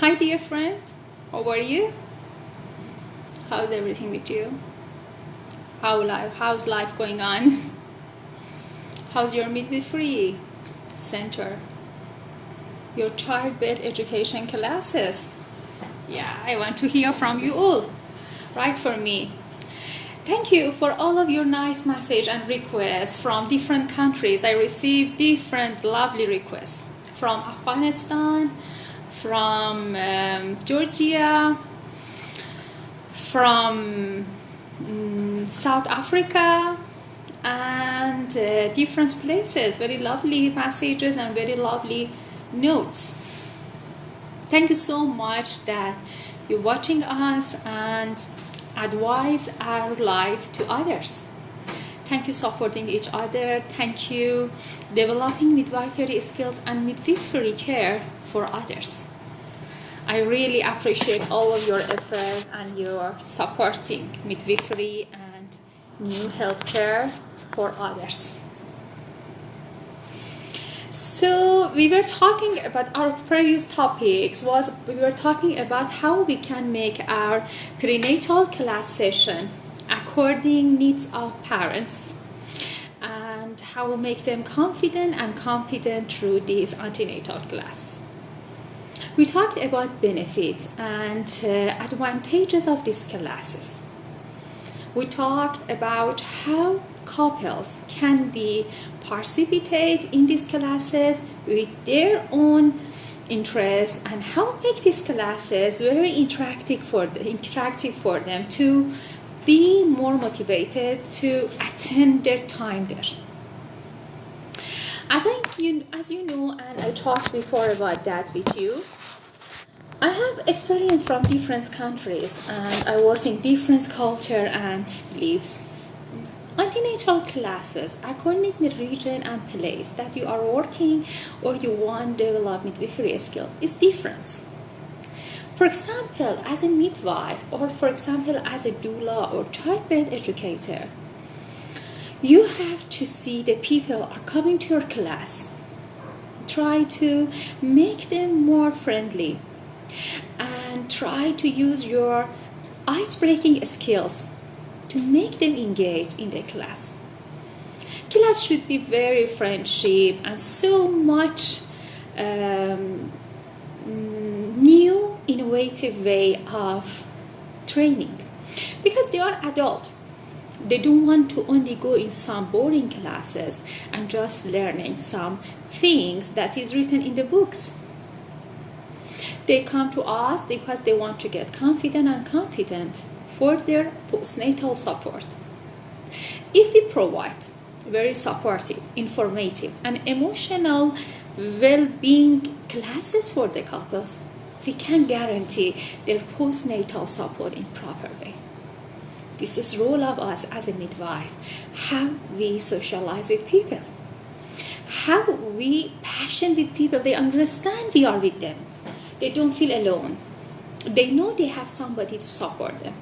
Hi dear friend, how are you? How's everything with you? How's life going on? How's your midwifery center? Your childbirth education classes? Yeah, I want to hear from you all. Write for me. Thank you for all of your nice message and requests from different countries. I received different lovely requests from Afghanistan, from Georgia, from South Africa, and different places. Very lovely messages and very lovely notes. Thank you so much that you're watching us and advise our life to others. Thank you supporting each other. Thank you developing midwifery skills and midwifery care for others. I really appreciate all of your effort and your supporting midwifery and new healthcare for others. So we were talking about our previous topics we were talking about how we can make our prenatal class session according needs of parents and how we make them confident and competent through this antenatal class. We talked about benefits and advantages of these classes. We talked about how couples can be participate in these classes with their own interest and how make these classes very interactive for them to be more motivated to attend their time there. As you know, and I talked before about that with you, I have experience from different countries and I work in different culture and lives. Antenatal classes, according to the region and place that you are working or you want to develop midwifery skills, is different. For example, as a midwife or for example as a doula or childbirth educator, you have to see the people are coming to your class. Try to make them more friendly and try to use your ice-breaking skills to make them engage in the class. Class should be very friendship and so much new, innovative way of training because they are adult. They don't want to only go in some boring classes and just learning some things that is written in the books. They come to us because they want to get confident and competent for their postnatal support. If we provide very supportive, informative, and emotional well-being classes for the couples, we can guarantee their postnatal support in proper way. This is role of us as a midwife, how we socialize with people, how we passion with people. They understand we are with them. They don't feel alone. They know they have somebody to support them.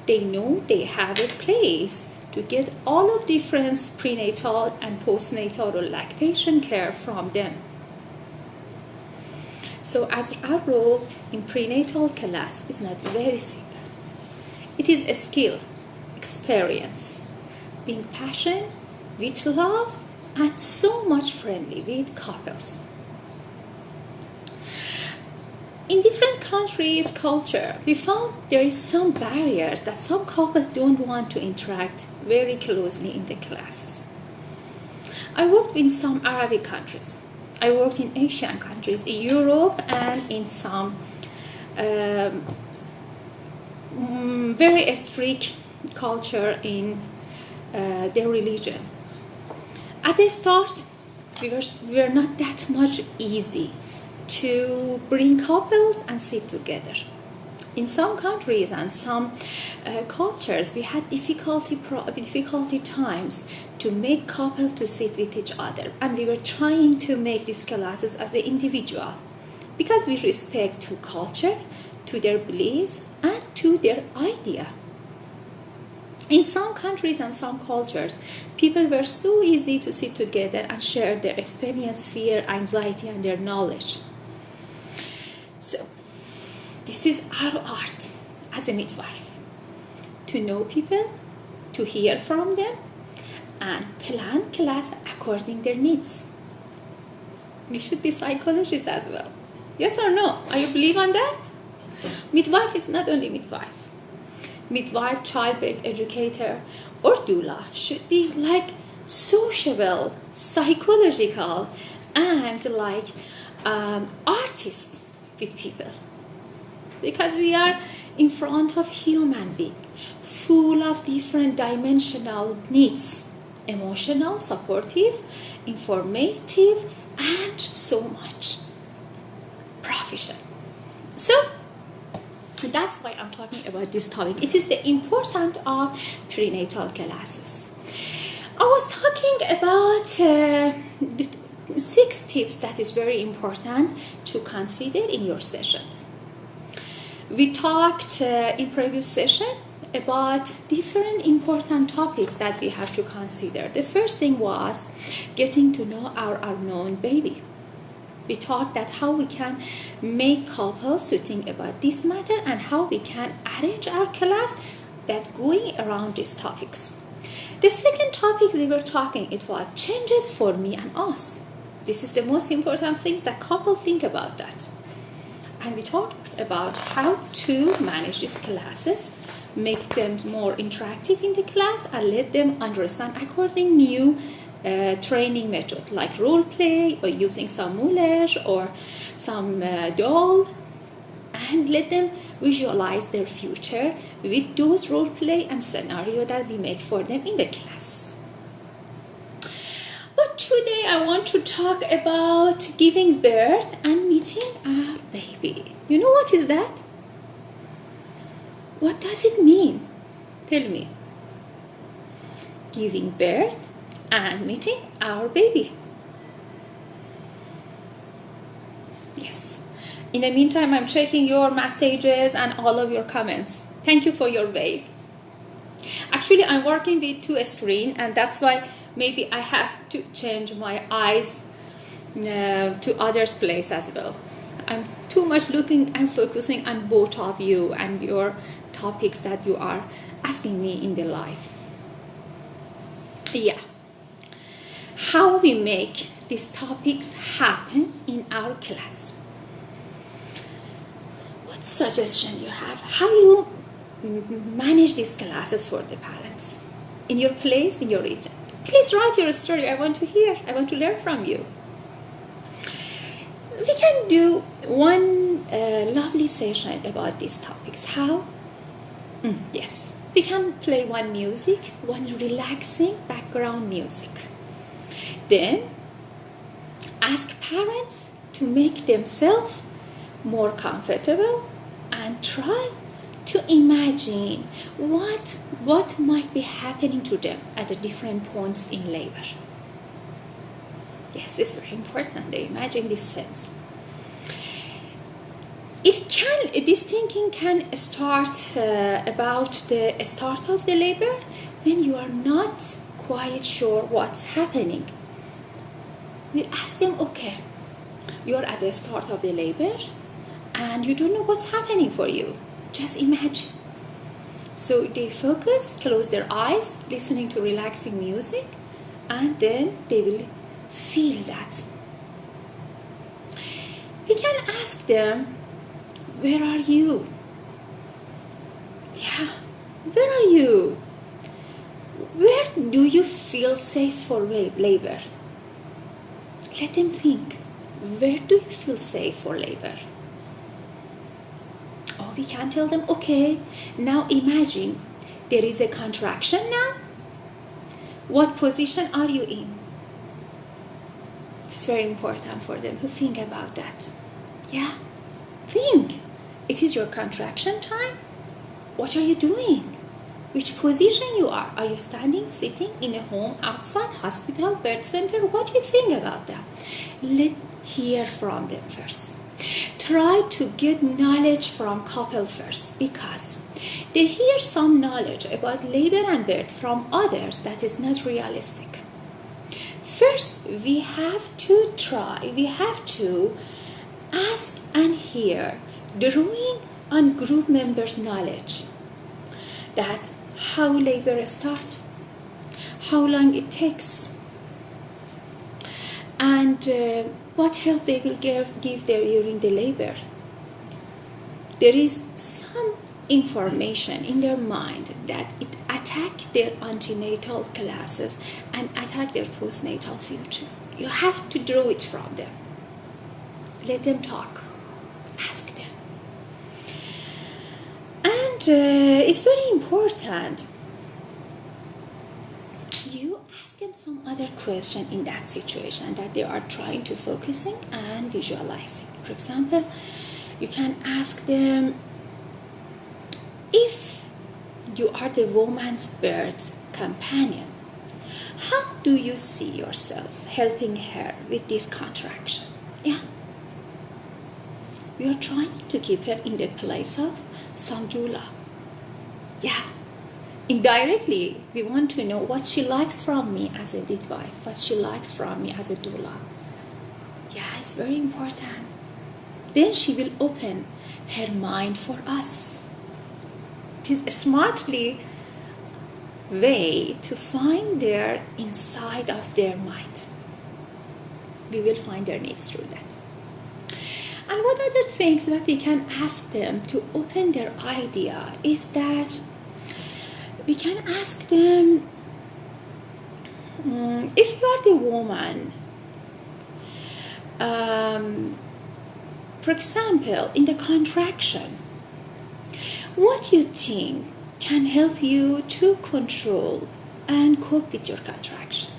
They know they have a place to get all of different prenatal and postnatal or lactation care from them. So as our role in prenatal class is not very simple. It is a skill, experience, being passionate, with love, and so much friendly with couples. In different countries' culture, we found there is some barriers that some couples don't want to interact very closely in the classes. I worked in some Arabic countries. I worked in Asian countries, in Europe, and in some very strict culture in their religion. At the start, we were not that much easy to bring couples and sit together. In some countries and some cultures, we had difficulty times to make couples to sit with each other, and we were trying to make these classes as an individual because we respect to culture, to their beliefs, and to their idea. In some countries and some cultures, people were so easy to sit together and share their experience, fear, anxiety, and their knowledge. So this is our art as a midwife, to know people, to hear from them, and plan class according their needs. We should be psychologists as well. Yes or no? Are you believe on that? Midwife is not only midwife. Midwife, childbirth educator, or doula should be like sociable, psychological, and like artist with people. Because we are in front of human being, full of different dimensional needs, emotional, supportive, informative, and so much professional. So that's why I'm talking about this topic. It is the importance of prenatal classes. I was talking about the 6 tips that is very important to consider in your sessions. We talked in previous session about different important topics that we have to consider. The first thing was getting to know our unknown baby. We talked that how we can make couples to think about this matter and how we can arrange our class that going around these topics. The second topic we were talking, it was changes for me and us. This is the most important things that couples think about that. And we talked about how to manage these classes, make them more interactive in the class, and let them understand according new training methods like role play or using some moulage or some doll, and let them visualize their future with those role play and scenario that we make for them in the class. But today I want to talk about giving birth and meeting our baby. You know what is that? What does it mean? Tell me. Giving birth and meeting our baby. Yes. In the meantime, I'm checking your messages and all of your comments. Thank you for your wave. Actually, I'm working with 2 screens, and that's why maybe I have to change my eyes to others' place as well. I'm too much looking and focusing on both of you and your topics that you are asking me in the live. Yeah. How we make these topics happen in our class. What suggestion you have? How you manage these classes for the parents? In your place, in your region. Please write your story. I want to hear. I want to learn from you. We can do one lovely session about these topics. How? Yes. We can play one music, one relaxing background music. Then ask parents to make themselves more comfortable and try to imagine what might be happening to them at the different points in labor. Yes, it's very important. They imagine this sense. This thinking can start about the start of the labor when you are not quite sure what's happening. We ask them, okay, you're at the start of the labor and you don't know what's happening for you. Just imagine. So they focus, close their eyes, listening to relaxing music, and then they will feel that. We can ask them, where are you? Yeah, where are you? Where do you feel safe for labor? Let them think. Where do you feel safe for labor? Or we can tell them, okay, now imagine there is a contraction now. What position are you in? It's very important for them to think about that. Yeah, think. It is your contraction time. What are you doing? Which position you are? Are you standing, sitting, in a home, outside, hospital, birth center? What do you think about that? Let's hear from them first. Try to get knowledge from couple first, because they hear some knowledge about labor and birth from others that is not realistic. First, we have to ask And here, drawing on group members' knowledge that how labor starts, how long it takes, and what help they will give there during the labor. There is some information in their mind that it attack their antenatal classes and attack their postnatal future. You have to draw it from them. Let them talk. Ask them. And it's very important. You ask them some other question in that situation that they are trying to focusing and visualizing. For example, you can ask them, if you are the woman's birth companion, how do you see yourself helping her with this contraction? Yeah. We are trying to keep her in the place of some doula. Yeah. Indirectly, we want to know what she likes from me as a midwife, what she likes from me as a doula. Yeah, it's very important. Then she will open her mind for us. It is a smartly way to find their inside of their mind. We will find their needs through that. And what other things that we can ask them to open their idea is that we can ask them, if you are the woman, for example, in the contraction, what you think can help you to control and cope with your contraction?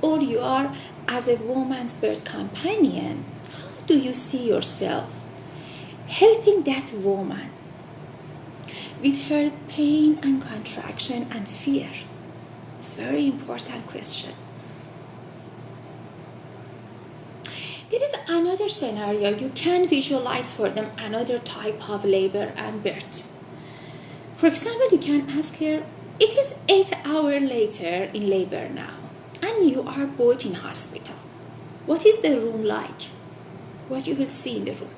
Or you are, as a woman's birth companion, how do you see yourself helping that woman with her pain and contraction and fear? It's a very important question. There is another scenario you can visualize for them, another type of labor and birth. For example, you can ask her, it is 8 hours later in labor now, and you are both in hospital. What is the room like? What you will see in the room?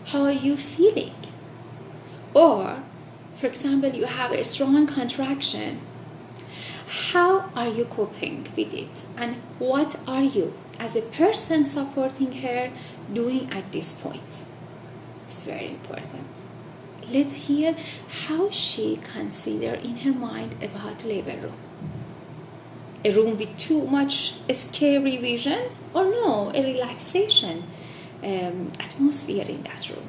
How are you feeling? Or, for example, you have a strong contraction. How are you coping with it? And what are you, as a person supporting her, doing at this point? It's very important. Let's hear how she consider in her mind about labor room. A room with too much scary vision, or no, a relaxation atmosphere in that room.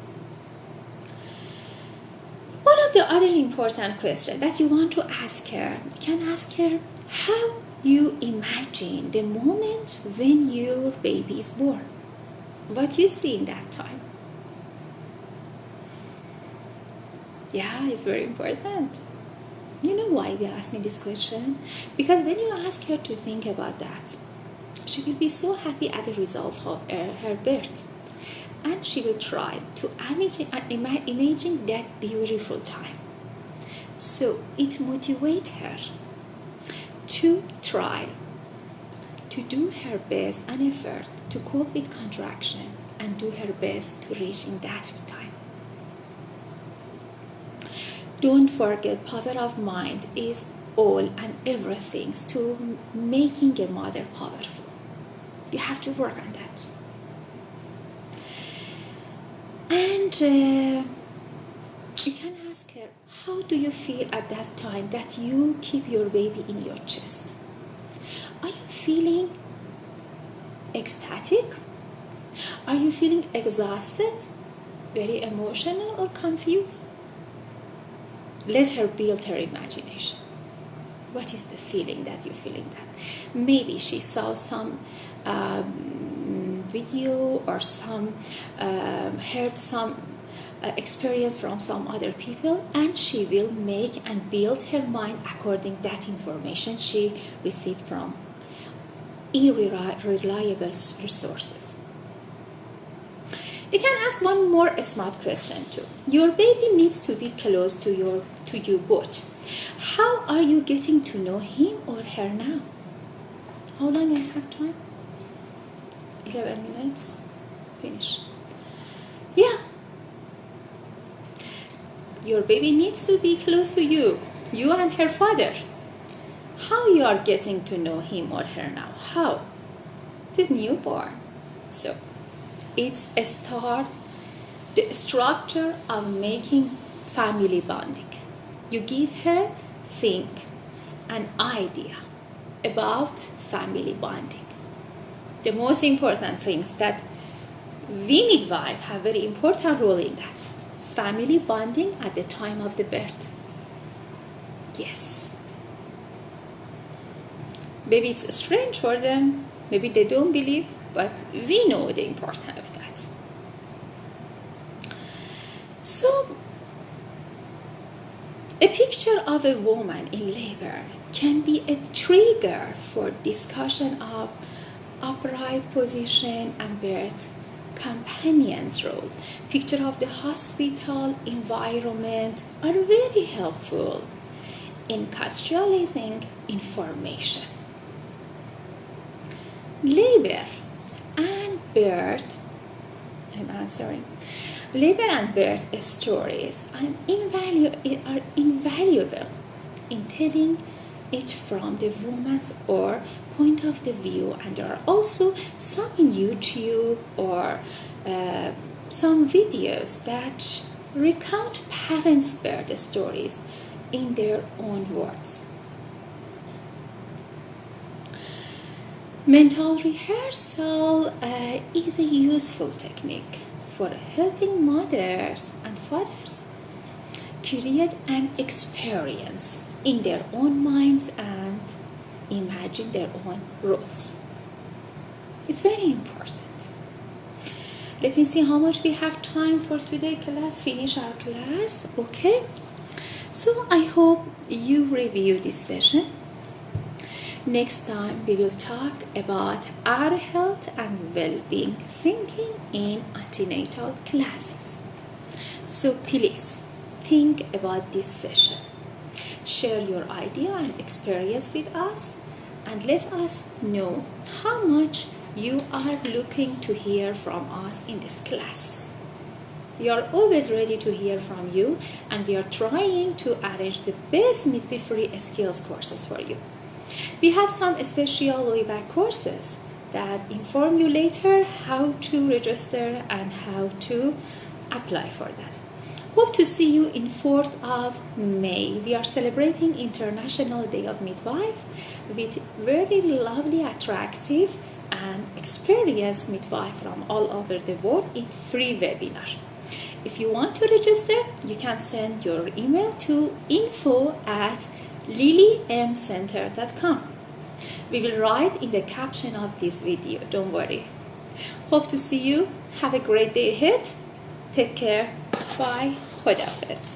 One of the other important questions that you want to ask her, you can ask her how you imagine the moment when your baby is born. What you see in that time. Yeah, it's very important. You know why we are asking this question? Because when you ask her to think about that, she will be so happy at the result of her birth. And she will try to imagine that beautiful time. So it motivates her to try to do her best and effort to cope with contraction and do her best to reach in that time. Don't forget, power of mind is all and everything to making a mother powerful. You have to work on that. And you can ask her, how do you feel at that time that you keep your baby in your chest? Are you feeling ecstatic? Are you feeling exhausted, very emotional, or confused? Let her build her imagination. What is the feeling that you're feeling that? Maybe she saw some video or some heard some experience from some other people, and she will make and build her mind according to that information she received from unreliable resources. You can ask one more smart question too. Your baby needs to be close to you both. How are you getting to know him or her now? How long I have time? 11 minutes. Finish. your baby needs to be close to you and her father. How you are getting to know him or her now? How? This newborn. So it starts the structure of making family bonding. You give her an idea about family bonding. The most important things that we midwives have very important role in that. Family bonding at the time of the birth. Yes. Maybe it's strange for them. Maybe they don't believe, but we know the importance of that. So, a picture of a woman in labor can be a trigger for discussion of upright position and birth companion's role. Picture of the hospital environment are very helpful in contextualizing information. Labor and birth, labor and birth stories are invaluable in telling it from the woman's or point of the view, and there are also some YouTube or some videos that recount parents' birth stories in their own words. Mental rehearsal is a useful technique for helping mothers and fathers create an experience in their own minds and imagine their own roles. It's very important. Let me see how much we have time for today class, finish our class, okay? So I hope you review this session. Next time we will talk about our health and well-being thinking in antenatal classes. So please think about this session. Share your idea and experience with us and let us know how much you are looking to hear from us in these classes. We are always ready to hear from you, and we are trying to arrange the best midwifery skills courses for you. We have some special way-back courses that inform you later how to register and how to apply for that. Hope to see you in 4th of May. We are celebrating International Day of Midwife with very lovely, attractive and experienced midwife from all over the world in free webinar. If you want to register, you can send your email to info@lilymcenter.com. We will write in the caption of this video, don't worry. Hope to see you. Have a great day ahead. Take care. Bye. Khuda Hafiz.